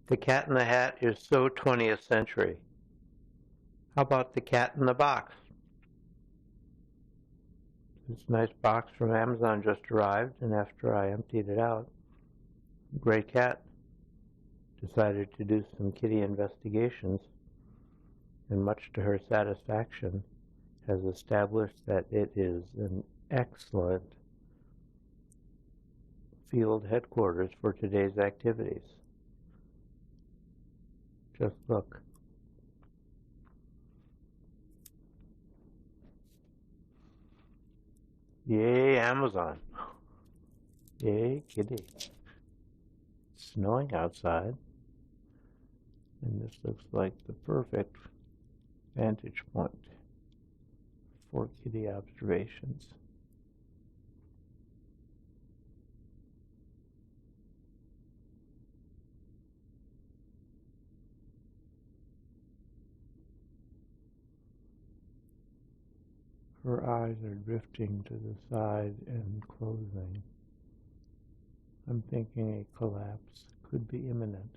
The Cat in the Hat is so 20th century. How about the cat in the box? This nice box from Amazon just arrived, and after I emptied it out, Gray Cat decided to do some kitty investigations, and much to her satisfaction, has established that it is an excellent field headquarters for today's activities. Just look. Yay, Amazon. Yay, kitty. It's snowing outside, and this looks like the perfect vantage point for kitty observations. Her eyes are drifting to the side and closing. I'm thinking a collapse could be imminent,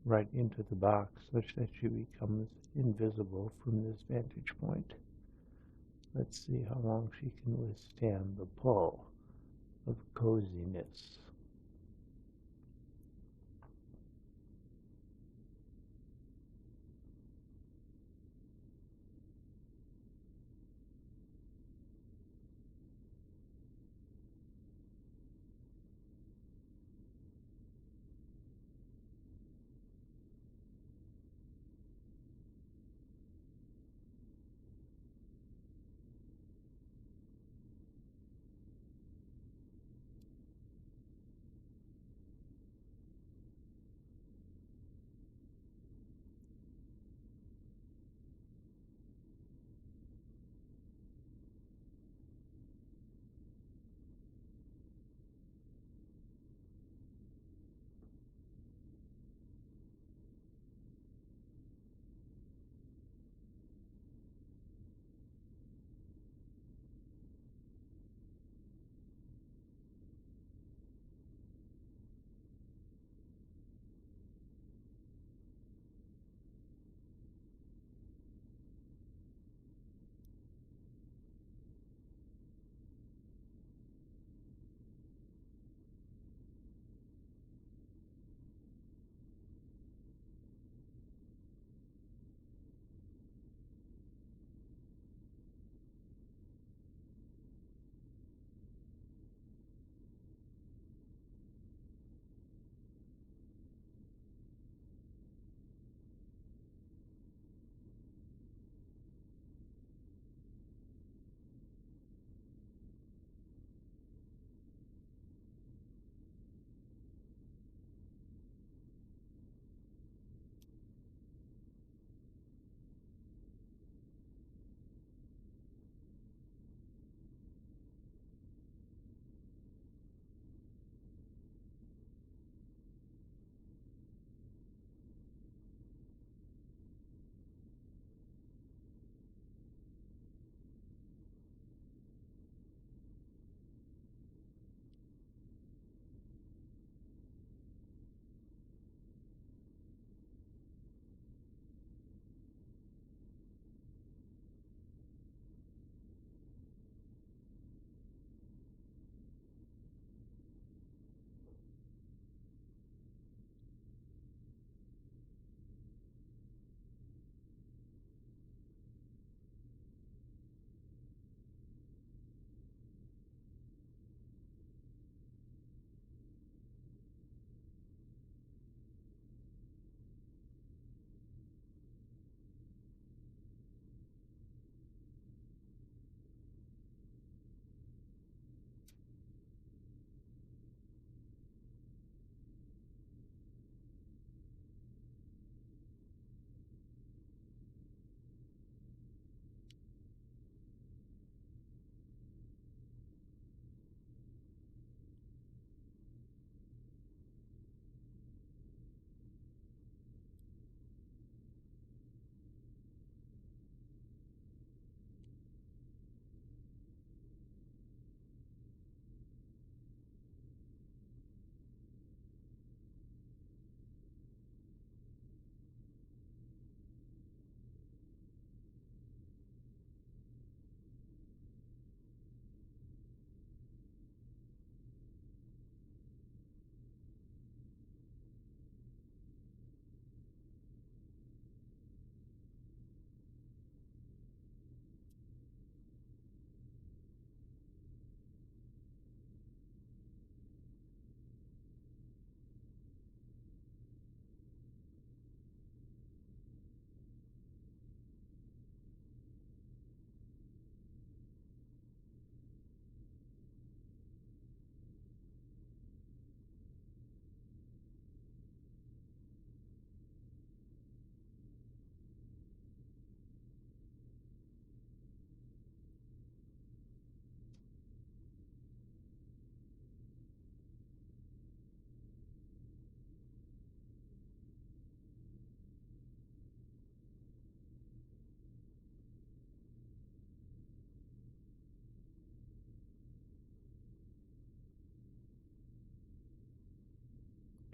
right into the box, such that she becomes invisible from this vantage point. Let's see how long she can withstand the pull of coziness.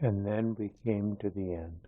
And then we came to the end.